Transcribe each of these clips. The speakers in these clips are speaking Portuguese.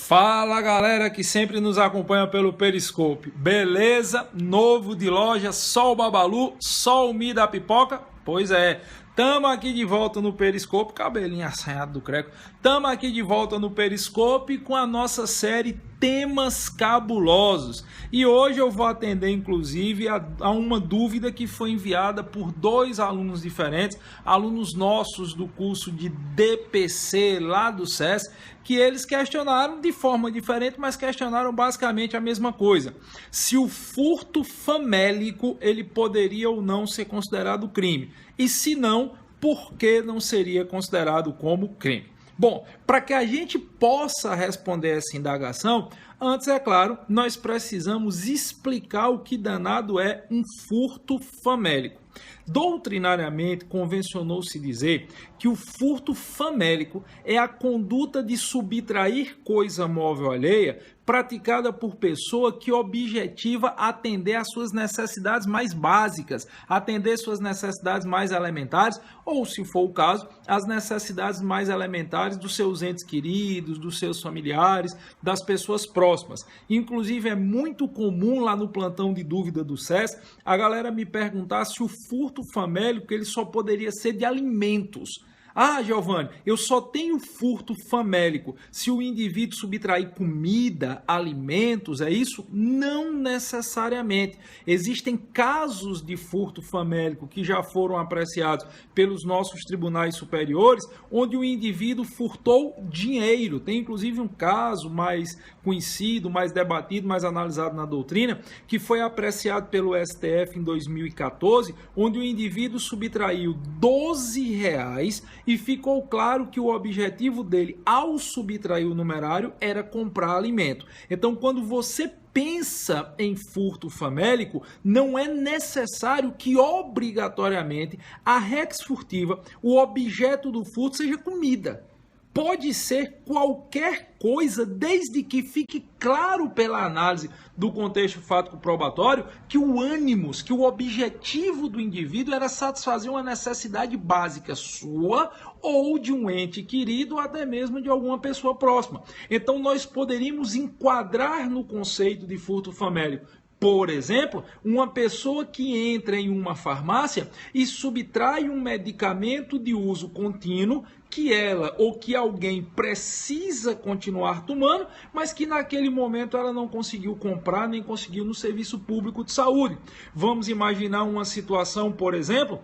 Fala galera que sempre nos acompanha pelo Periscope, beleza? Novo de loja, só o Babalu, só o Mi da Pipoca? Pois é, tamo aqui de volta no Periscope, cabelinho assanhado do Creco, tamo aqui de volta no Periscope com a nossa série Temas Cabulosos. E hoje eu vou atender inclusive a uma dúvida que foi enviada por dois alunos diferentes, alunos nossos do curso de DPC lá do SES, que eles questionaram de forma diferente, mas questionaram basicamente a mesma coisa. Se o furto famélico ele poderia ou não ser considerado crime. E se não, por que não seria considerado como crime? Bom, para que a gente possa responder essa indagação, antes, é claro, nós precisamos explicar o que danado é um furto famélico. Doutrinariamente, convencionou-se dizer que o furto famélico é a conduta de subtrair coisa móvel alheia praticada por pessoa que objetiva atender às suas necessidades mais básicas, atender suas necessidades mais elementares, ou, se for o caso, as necessidades mais elementares dos seus entes queridos, dos seus familiares, das pessoas próximas. Inclusive, é muito comum lá no plantão de dúvida do SES a galera me perguntar se o furto famélico ele só poderia ser de alimentos. Ah, Giovanni, eu só tenho furto famélico se o indivíduo subtrair comida, alimentos, é isso? Não necessariamente. Existem casos de furto famélico que já foram apreciados pelos nossos tribunais superiores, onde o indivíduo furtou dinheiro. Tem inclusive um caso mais conhecido, mais debatido, mais analisado na doutrina, que foi apreciado pelo STF em 2014, onde o indivíduo subtraiu R$12 e ficou claro que o objetivo dele, ao subtrair o numerário, era comprar alimento. Então, quando você pensa em furto famélico, não é necessário que obrigatoriamente a rex furtiva, o objeto do furto, seja comida. Pode ser qualquer coisa, desde que fique claro pela análise do contexto fático probatório que o ânimos, que o objetivo do indivíduo era satisfazer uma necessidade básica sua ou de um ente querido ou até mesmo de alguma pessoa próxima. Então nós poderíamos enquadrar no conceito de furto famélico, por exemplo, uma pessoa que entra em uma farmácia e subtrai um medicamento de uso contínuo que ela ou que alguém precisa continuar tomando, mas que naquele momento ela não conseguiu comprar nem conseguiu no serviço público de saúde. Vamos imaginar uma situação, por exemplo,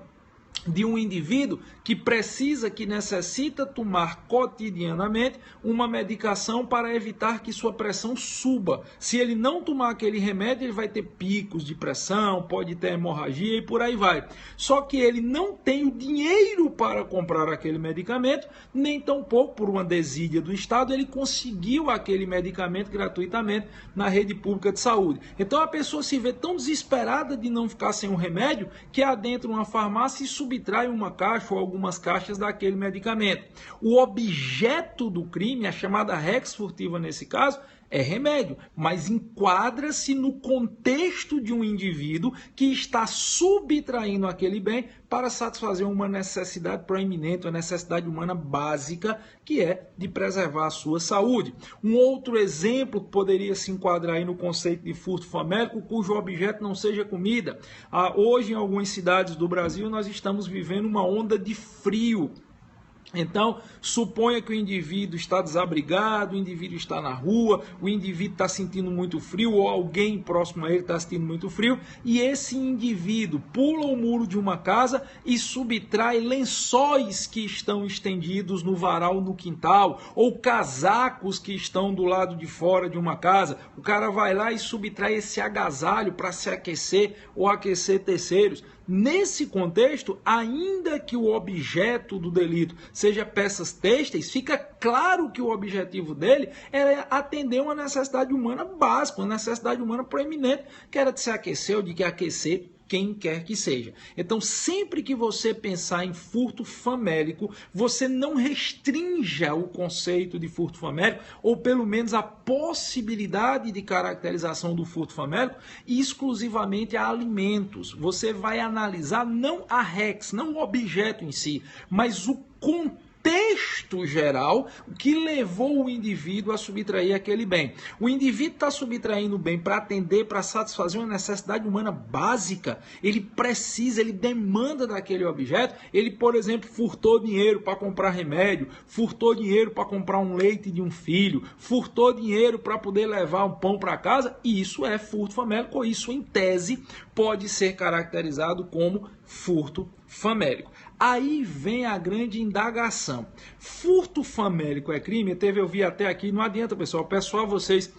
de um indivíduo que precisa, que necessita tomar cotidianamente uma medicação para evitar que sua pressão suba. Se ele não tomar aquele remédio, ele vai ter picos de pressão, pode ter hemorragia e por aí vai. Só que ele não tem o dinheiro para comprar aquele medicamento, nem tampouco por uma desídia do Estado, ele conseguiu aquele medicamento gratuitamente na rede pública de saúde. Então a pessoa se vê tão desesperada de não ficar sem um remédio que adentra uma farmácia e subtrai uma caixa ou algumas caixas daquele medicamento. O objeto do crime, a chamada rex furtiva nesse caso, é remédio, mas enquadra-se no contexto de um indivíduo que está subtraindo aquele bem para satisfazer uma necessidade proeminente, uma necessidade humana básica, que é de preservar a sua saúde. Um outro exemplo que poderia se enquadrar aí no conceito de furto famélico, cujo objeto não seja comida. Hoje, em algumas cidades do Brasil, nós estamos vivendo uma onda de frio. Então, suponha que o indivíduo está desabrigado, o indivíduo está na rua, o indivíduo está sentindo muito frio ou alguém próximo a ele está sentindo muito frio e esse indivíduo pula o muro de uma casa e subtrai lençóis que estão estendidos no varal no quintal ou casacos que estão do lado de fora de uma casa. O cara vai lá e subtrai esse agasalho para se aquecer ou aquecer terceiros. Nesse contexto, ainda que o objeto do delito seja peças têxteis, fica claro que o objetivo dele era atender uma necessidade humana básica, uma necessidade humana proeminente, que era de se aquecer ou de aquecer quem quer que seja. Então, sempre que você pensar em furto famélico, você não restrinja o conceito de furto famélico, ou pelo menos a possibilidade de caracterização do furto famélico, exclusivamente a alimentos. Você vai analisar não a rex, não o objeto em si, mas o contexto contexto geral que levou o indivíduo a subtrair aquele bem. O indivíduo está subtraindo o bem para atender, para satisfazer uma necessidade humana básica. Ele precisa, ele demanda daquele objeto. Ele, por exemplo, furtou dinheiro para comprar remédio, furtou dinheiro para comprar um leite de um filho, furtou dinheiro para poder levar um pão para casa, e isso é furto famélico. Isso, em tese, pode ser caracterizado como furto famélico. Aí vem a grande indagação. Furto famélico é crime? Eu vi até aqui, não adianta, pessoal. Peço a vocês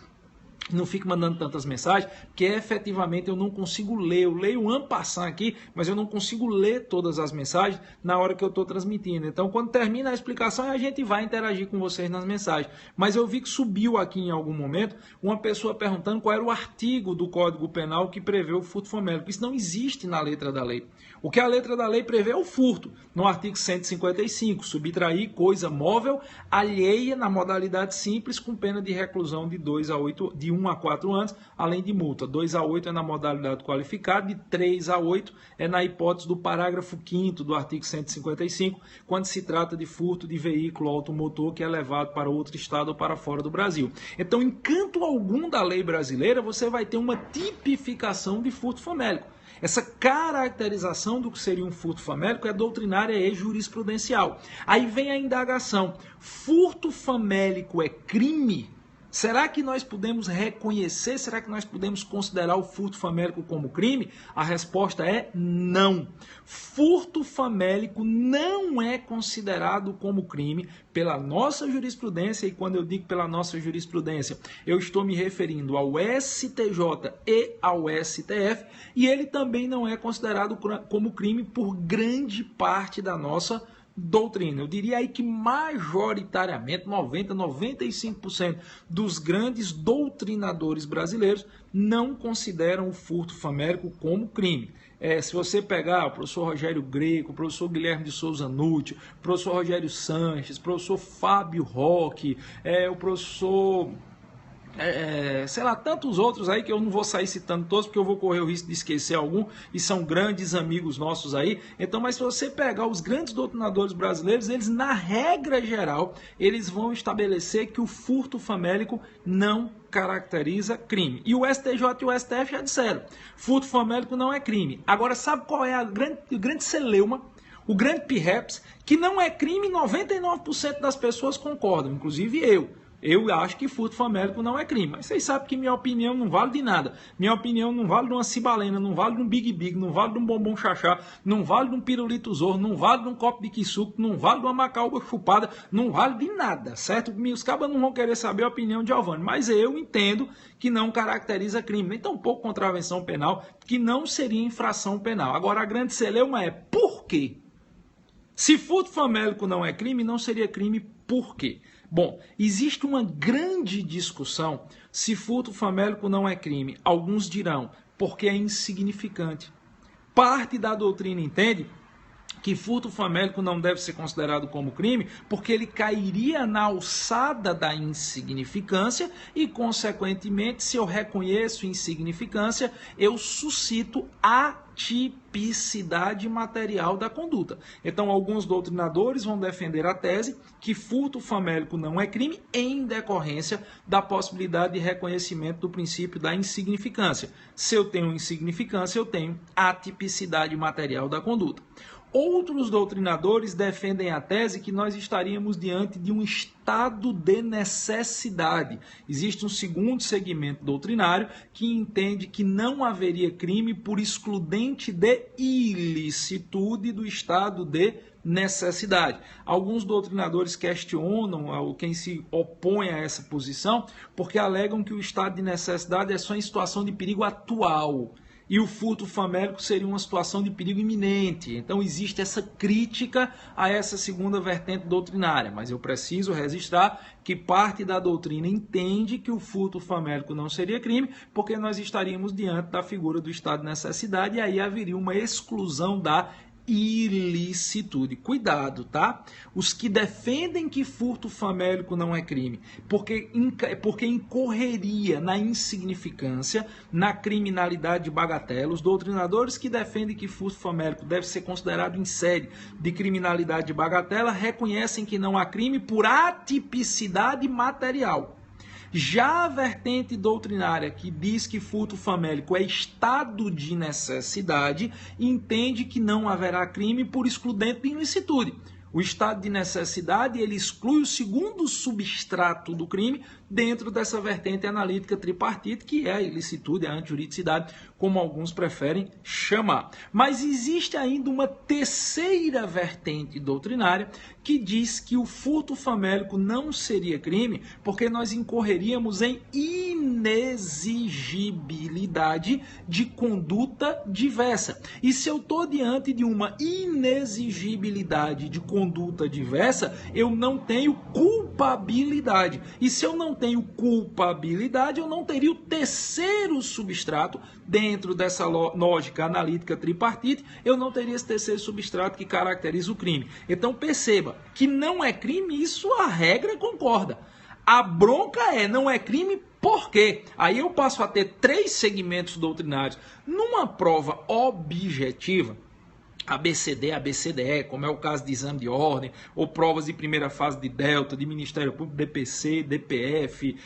não fique mandando tantas mensagens, porque efetivamente eu não consigo ler. Eu leio en passant aqui, mas eu não consigo ler todas as mensagens na hora que eu estou transmitindo. Então, quando termina a explicação, a gente vai interagir com vocês nas mensagens. Mas eu vi que subiu aqui em algum momento uma pessoa perguntando qual era o artigo do Código Penal que prevê o furto famélico. Isso não existe na letra da lei. O que a letra da lei prevê é o furto. No artigo 155, subtrair coisa móvel alheia na modalidade simples com pena de reclusão de 1 a 4 anos, além de multa. 2 a 8 é na modalidade qualificada, de 3 a 8 é na hipótese do parágrafo 5º do artigo 155, quando se trata de furto de veículo automotor que é levado para outro estado ou para fora do Brasil. Então, em canto algum da lei brasileira, você vai ter uma tipificação de furto famélico. Essa caracterização do que seria um furto famélico é doutrinária e jurisprudencial. Aí vem a indagação. Furto famélico é crime? Será que nós podemos reconhecer, será que nós podemos considerar o furto famélico como crime? A resposta é não. Furto famélico não é considerado como crime pela nossa jurisprudência, e quando eu digo pela nossa jurisprudência, eu estou me referindo ao STJ e ao STF, e ele também não é considerado como crime por grande parte da nossa doutrina. Eu diria aí que majoritariamente 95% dos grandes doutrinadores brasileiros não consideram o furto famélico como crime. Se você pegar o professor Rogério Greco, o professor Guilherme de Souza Nutti, o professor Rogério Sanches, o professor Fábio Roque, o professor sei lá, tantos outros aí que eu não vou sair citando todos, porque eu vou correr o risco de esquecer algum, e são grandes amigos nossos aí. Então, mas se você pegar os grandes doutrinadores brasileiros, eles, na regra geral, eles vão estabelecer que o furto famélico não caracteriza crime. E o STJ e o STF já disseram, furto famélico não é crime. Agora, sabe qual é o grande celeuma? O grande pirreps, que não é crime, 99% das pessoas concordam, inclusive eu. Eu acho que furto famélico não é crime. Mas vocês sabem que minha opinião não vale de nada. Minha opinião não vale de uma cibalena, não vale de um big, não vale de um bombom chachá, não vale de um pirulito zorro, não vale de um copo de quisuco, não vale de uma macaúba chupada, não vale de nada, certo? Os cabas não vão querer saber a opinião de Giovanni, mas eu entendo que não caracteriza crime, nem tampouco contravenção penal, que não seria infração penal. Agora, a grande celeuma é por quê? Se furto famélico não é crime, não seria crime por quê? Bom, existe uma grande discussão se furto famélico não é crime. Alguns dirão, porque é insignificante. Parte da doutrina entende que furto famélico não deve ser considerado como crime, porque ele cairia na alçada da insignificância e, consequentemente, se eu reconheço insignificância, eu suscito a tipicidade material da conduta. Então, alguns doutrinadores vão defender a tese que furto famélico não é crime em decorrência da possibilidade de reconhecimento do princípio da insignificância. Se eu tenho insignificância, eu tenho atipicidade material da conduta. Outros doutrinadores defendem a tese que nós estaríamos diante de um estado de necessidade. Existe um segundo segmento doutrinário que entende que não haveria crime por excludente de ilicitude do estado de necessidade. Alguns doutrinadores questionam quem se opõe a essa posição porque alegam que o estado de necessidade é só em situação de perigo atual. E o furto famélico seria uma situação de perigo iminente. Então existe essa crítica a essa segunda vertente doutrinária. Mas eu preciso registrar que parte da doutrina entende que o furto famélico não seria crime, porque nós estaríamos diante da figura do estado de necessidade e aí haveria uma exclusão da ilicitude. Cuidado, tá? Os que defendem que furto famélico não é crime, porque incorreria na insignificância, na criminalidade de bagatela. Os doutrinadores que defendem que furto famélico deve ser considerado em série de criminalidade de bagatela reconhecem que não há crime por atipicidade material. Já a vertente doutrinária que diz que furto famélico é estado de necessidade, entende que não haverá crime por excludente de ilicitude. O estado de necessidade, ele exclui o segundo substrato do crime dentro dessa vertente analítica tripartite, que é a ilicitude, a antijuridicidade, como alguns preferem chamar. Mas existe ainda uma terceira vertente doutrinária que diz que o furto famélico não seria crime porque nós incorreríamos em inexigibilidade de conduta diversa. E se eu estou diante de uma inexigibilidade de conduta diversa, eu não tenho culpabilidade. E se eu não tenho culpabilidade, eu não teria o terceiro substrato dentro dessa lógica analítica tripartite, eu não teria esse terceiro substrato que caracteriza o crime. Então perceba que não é crime, isso a regra concorda. A bronca não é crime por quê? Aí eu passo a ter 3 segmentos doutrinários. Numa prova objetiva, ABCD, ABCDE, como é o caso de exame de ordem, ou provas de primeira fase de Delta, de Ministério Público, DPC, DPF,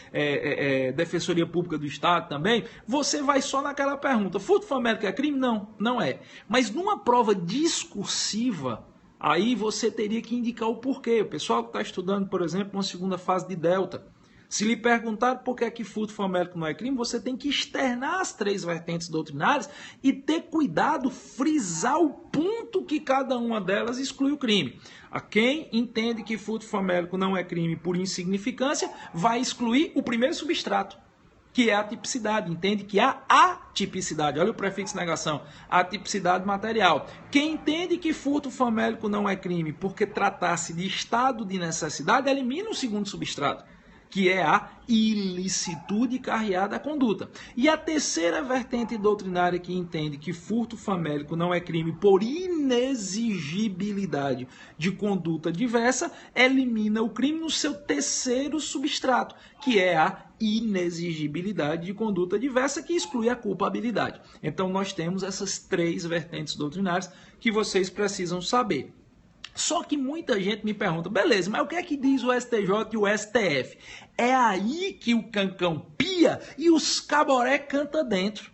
Defensoria Pública do Estado também, você vai só naquela pergunta, furto famélico é crime? Não, não é. Mas numa prova discursiva, aí você teria que indicar o porquê. O pessoal que está estudando, por exemplo, uma segunda fase de Delta, se lhe perguntar por que é que furto famélico não é crime, você tem que externar as 3 vertentes doutrinárias e ter cuidado, frisar o ponto que cada uma delas exclui o crime. A quem entende que furto famélico não é crime por insignificância, vai excluir o primeiro substrato, que é a tipicidade. Entende que há atipicidade. Olha o prefixo negação. Atipicidade material. Quem entende que furto famélico não é crime porque tratasse de estado de necessidade, elimina o segundo substrato, que é a ilicitude carreada à conduta. E a terceira vertente doutrinária que entende que furto famélico não é crime por inexigibilidade de conduta diversa, elimina o crime no seu terceiro substrato, que é a inexigibilidade de conduta diversa, que exclui a culpabilidade. Então nós temos essas 3 vertentes doutrinárias que vocês precisam saber. Só que muita gente me pergunta, beleza, mas o que é que diz o STJ e o STF? É aí que o cancão pia e os caboré canta dentro.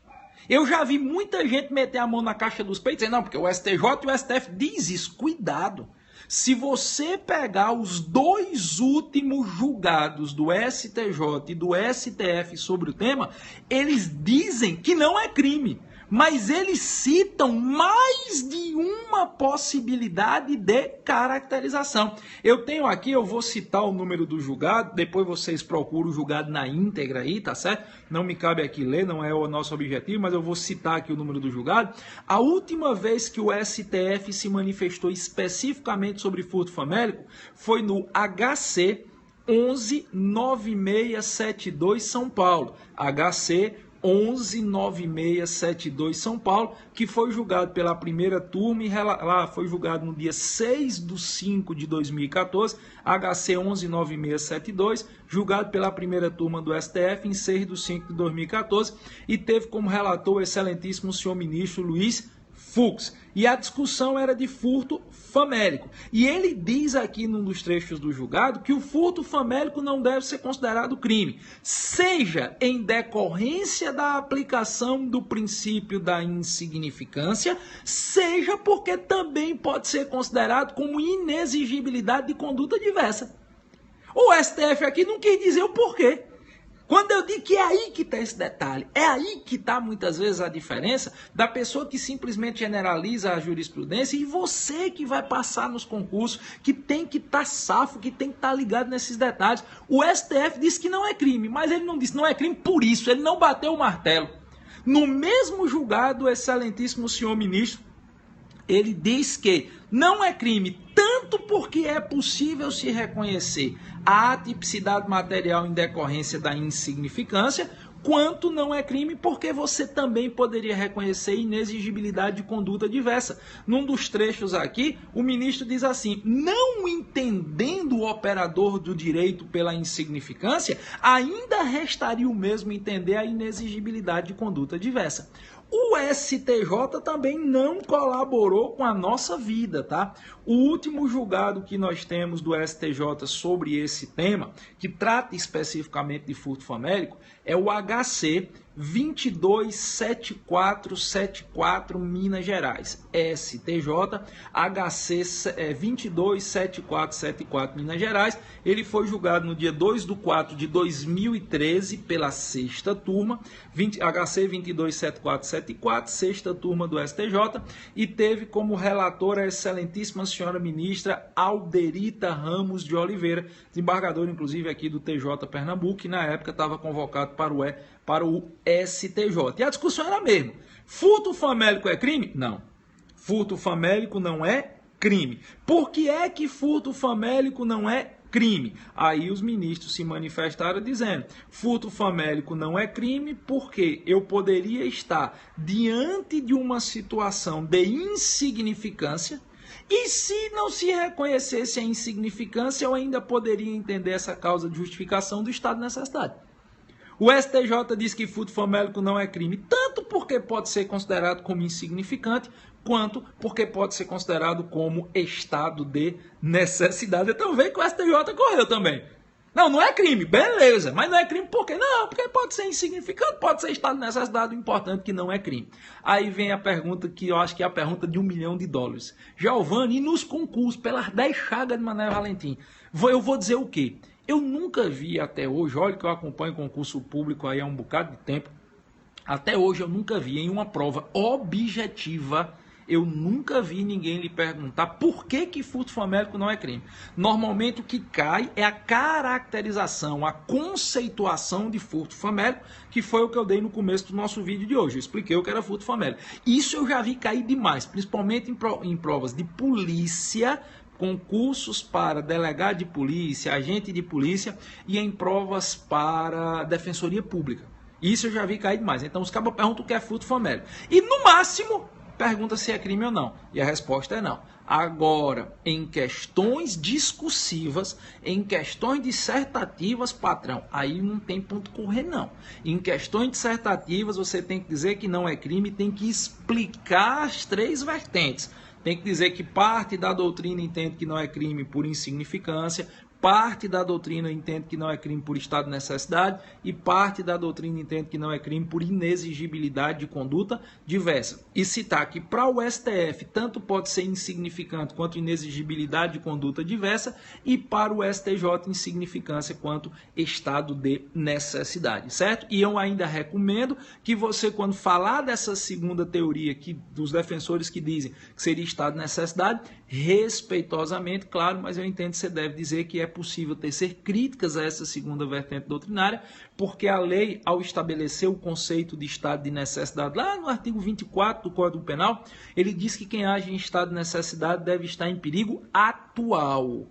Eu já vi muita gente meter a mão na caixa dos peitos e dizer, não, porque o STJ e o STF diz isso. Cuidado. Se você pegar os 2 últimos julgados do STJ e do STF sobre o tema, eles dizem que não é crime. Mas eles citam mais de uma possibilidade de caracterização. Eu tenho aqui, eu vou citar o número do julgado, depois vocês procuram o julgado na íntegra aí, tá certo? Não me cabe aqui ler, não é o nosso objetivo, mas eu vou citar aqui o número do julgado. A última vez que o STF se manifestou especificamente sobre furto famélico foi no HC 119672 São Paulo. HC 119672 São Paulo, que foi julgado pela primeira turma e lá foi julgado no dia 6/5/2014, HC 119672, julgado pela primeira turma do STF em 6/5/2014 e teve como relator o excelentíssimo senhor ministro Luiz Fux. E a discussão era de furto famélico. E ele diz aqui num dos trechos do julgado que o furto famélico não deve ser considerado crime, seja em decorrência da aplicação do princípio da insignificância, seja porque também pode ser considerado como inexigibilidade de conduta diversa. O STF aqui não quis dizer o porquê. Quando eu digo que é aí que está esse detalhe, é aí que está muitas vezes a diferença da pessoa que simplesmente generaliza a jurisprudência e você que vai passar nos concursos, que tem que estar safo, que tem que estar ligado nesses detalhes. O STF disse que não é crime, mas ele não disse não é crime por isso, ele não bateu o martelo. No mesmo julgado, o excelentíssimo senhor ministro, ele diz que não é crime, tanto porque é possível se reconhecer a atipicidade material em decorrência da insignificância, quanto não é crime, porque você também poderia reconhecer inexigibilidade de conduta diversa. Num dos trechos aqui, o ministro diz assim: não entendendo o operador do direito pela insignificância, ainda restaria o mesmo entender a inexigibilidade de conduta diversa. O STJ também não colaborou com a nossa vida, tá? O último julgado que nós temos do STJ sobre esse tema, que trata especificamente de furto famélico, é o HC 227474 Minas Gerais. STJ HC 227474 Minas Gerais. Ele foi julgado no dia 2/4/2013 pela sexta turma, HC 227474, sexta turma do STJ, e teve como relatora a excelentíssima senhora ministra Alderita Ramos de Oliveira, desembargadora inclusive aqui do TJ Pernambuco, que na época estava convocado para o STJ. E a discussão era a mesma. Furto famélico é crime? Não. Furto famélico não é crime. Por que é que furto famélico não é crime? Aí os ministros se manifestaram dizendo: furto famélico não é crime porque eu poderia estar diante de uma situação de insignificância, e se não se reconhecesse a insignificância, eu ainda poderia entender essa causa de justificação do estado de necessidade. O STJ diz que furto famélico não é crime, tanto porque pode ser considerado como insignificante, quanto porque pode ser considerado como estado de necessidade. Então vem que o STJ correu também. Não é crime, beleza, mas não é crime por quê? Não, porque pode ser insignificante, pode ser estado de necessidade, o importante é que não é crime. Aí vem a pergunta que eu acho que é a pergunta de $1 milhão. Giovanni, e nos concursos, pelas 10 chagas de Mané Valentim, eu vou dizer o quê? Eu nunca vi até hoje, olha que eu acompanho concurso público aí há um bocado de tempo, até hoje eu nunca vi em uma prova objetiva, eu nunca vi ninguém lhe perguntar por que furto famélico não é crime. Normalmente o que cai é a caracterização, a conceituação de furto famélico, que foi o que eu dei no começo do nosso vídeo de hoje. Eu expliquei o que era furto famélico. Isso eu já vi cair demais, principalmente em provas de polícia, concursos para delegado de polícia, agente de polícia e em provas para defensoria pública. Isso eu já vi cair demais. Então os cabos perguntam o que é furto famélico. E no máximo pergunta se é crime ou não. E a resposta é não. Agora, em questões discursivas, em questões dissertativas, patrão, aí não tem ponto correr não. Em questões dissertativas você tem que dizer que não é crime, tem que explicar as 3 vertentes. Tem que dizer que parte da doutrina entende que não é crime por insignificância, parte da doutrina entende que não é crime por estado de necessidade e parte da doutrina entende que não é crime por inexigibilidade de conduta diversa. E citar que para o STF tanto pode ser insignificante quanto inexigibilidade de conduta diversa e para o STJ insignificância quanto estado de necessidade, certo? E eu ainda recomendo que você, quando falar dessa segunda teoria aqui dos defensores que dizem que seria estado de necessidade, respeitosamente, claro, mas eu entendo que você deve dizer que é possível tecer críticas a essa segunda vertente doutrinária, porque a lei, ao estabelecer o conceito de estado de necessidade, lá no artigo 24 do Código Penal, ele diz que quem age em estado de necessidade deve estar em perigo atual.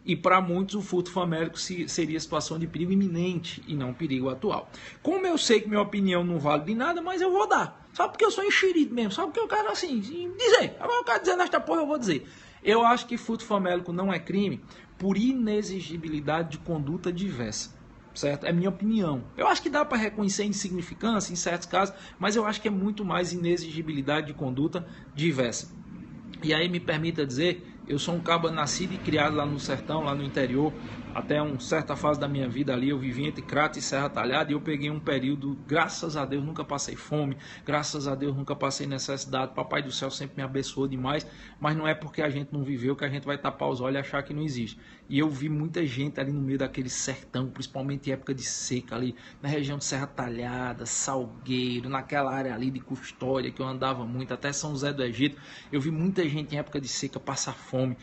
E para muitos o furto famélico seria situação de perigo iminente e não perigo atual. Como eu sei que minha opinião não vale de nada, mas eu vou dar. Só porque eu sou enxerido mesmo, só porque eu quero assim, dizer. Agora eu quero dizer nesta porra, eu vou dizer. Eu acho que furto famélico não é crime por inexigibilidade de conduta diversa, certo? É minha opinião. Eu acho que dá para reconhecer insignificância em certos casos, mas eu acho que é muito mais inexigibilidade de conduta diversa. E aí me permita dizer, eu sou um cabo nascido e criado lá no sertão, lá no interior, até uma certa fase da minha vida ali, eu vivi entre Crato e Serra Talhada e eu peguei um período, graças a Deus, nunca passei fome, graças a Deus, nunca passei necessidade, Papai do Céu sempre me abençoou demais, mas não é porque a gente não viveu que a gente vai tapar os olhos e achar que não existe. E eu vi muita gente ali no meio daquele sertão, principalmente em época de seca ali, na região de Serra Talhada, Salgueiro, naquela área ali de Custódia, que eu andava muito, até São José do Egito, eu vi muita gente em época de seca passar fome,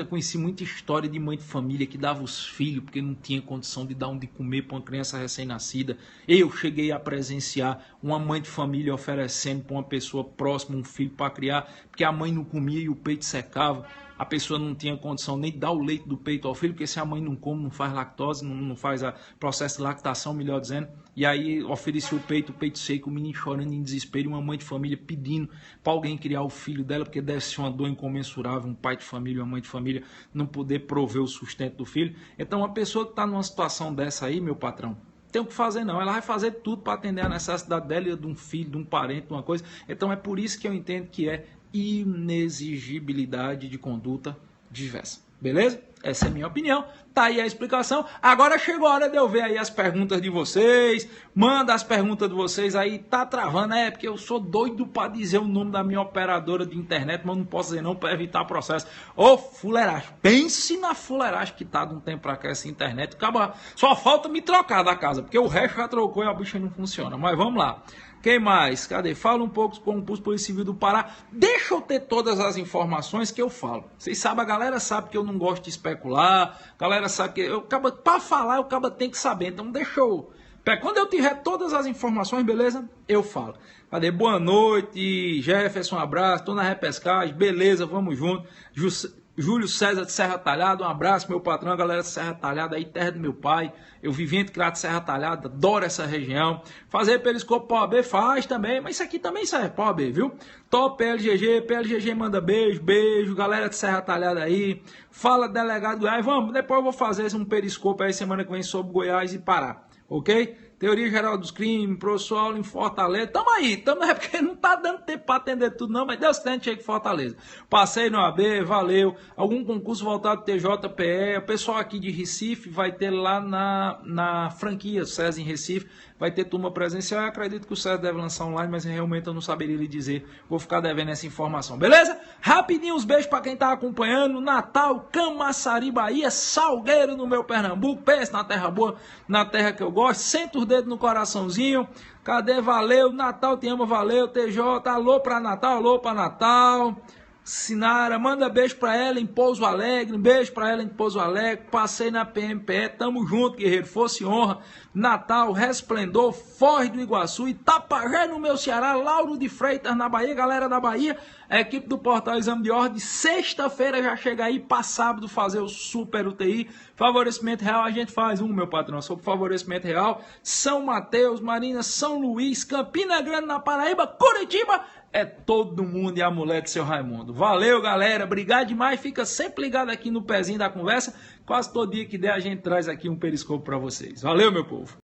conheci muita história de mãe de família que dava os filhos porque não tinha condição de dar um de comer para uma criança recém-nascida. Eu cheguei a presenciar uma mãe de família oferecendo para uma pessoa próxima um filho para criar, porque a mãe não comia e o peito secava. a pessoa não tinha condição nem de dar o leite do peito ao filho, porque se a mãe não come, não faz lactose, não faz o processo de lactação, melhor dizendo, e aí ofereceu o peito seco, o menino chorando em desespero, e uma mãe de família pedindo para alguém criar o filho dela, porque deve ser uma dor incomensurável, um pai de família, uma mãe de família, não poder prover o sustento do filho. Então, uma pessoa que está numa situação dessa aí, meu patrão, tem o que fazer não, ela vai fazer tudo para atender a necessidade dela, de um filho, de um parente, de uma coisa. Então é por isso que eu entendo que é inexigibilidade de conduta diversa. Beleza? Essa é a minha opinião. Tá aí a explicação. Agora chegou a hora de eu ver aí as perguntas de vocês. Manda as perguntas de vocês aí. Tá travando, porque eu sou doido para dizer o nome da minha operadora de internet, mas não posso dizer não para evitar processo. Ô, fuleiragem. Pense na fuleiragem que tá de um tempo pra cá essa internet. Acaba... Só falta me trocar da casa, porque o resto já trocou e a bicha não funciona. Mas vamos lá. Quem mais? Cadê? Fala um pouco com o concurso Polícia Civil do Pará. Deixa eu ter todas as informações que eu falo. Vocês sabem, a galera sabe que eu não gosto de especular. A galera sabe que para falar, o cara tem que saber. Então deixa eu... Quando eu tiver todas as informações, beleza? Eu falo. Cadê? Boa noite, Jefferson, um abraço. Tô na repescagem, beleza, vamos junto. Júlio César de Serra Talhada, um abraço, meu patrão, a galera de Serra Talhada, aí terra do meu pai. Eu vivi entre criado de Serra Talhada, adoro essa região. Fazer periscope para OAB faz também, mas isso aqui também serve para OAB, viu? Top PLGG manda beijo, galera de Serra Talhada aí. Fala, delegado Goiás, vamos, depois eu vou fazer um periscope aí semana que vem sobre Goiás e Pará, ok? Teoria Geral dos Crimes, professor aula em Fortaleza. Tamo aí, porque não tá dando tempo para atender tudo não, mas Deus tem, chega em Fortaleza. Passei no AB, valeu. Algum concurso voltado do TJPE, o pessoal aqui de Recife vai ter lá na franquia SESI em Recife, vai ter turma presencial. Eu acredito que o SESI deve lançar online, mas realmente eu não saberia lhe dizer. Vou ficar devendo essa informação, beleza? Rapidinho os beijos para quem tá acompanhando. Natal, Camaçari, Bahia, Salgueiro no meu Pernambuco. Pensa na terra boa, na terra que eu gosto. Senta os dedos no coraçãozinho. Cadê? Valeu. Natal te ama, valeu. TJ, alô pra Natal, alô pra Natal. Sinara, manda beijo pra ela em Pouso Alegre, beijo pra ela em Pouso Alegre, passei na PMPE, tamo junto, guerreiro, fosse honra, Natal, Resplendor, Foz do Iguaçu, Itapajé no meu Ceará, Lauro de Freitas na Bahia, galera da Bahia, a equipe do Portal Exame de Ordem, sexta-feira já chega aí, para sábado fazer o Super UTI, favorecimento real a gente faz meu patrão, sobre favorecimento real, São Mateus, Marina, São Luís, Campina Grande na Paraíba, Curitiba, é todo mundo e a mulher de seu Raimundo. Valeu, galera. Obrigado demais. Fica sempre ligado aqui no pezinho da conversa. Quase todo dia que der, a gente traz aqui um periscope para vocês. Valeu, meu povo.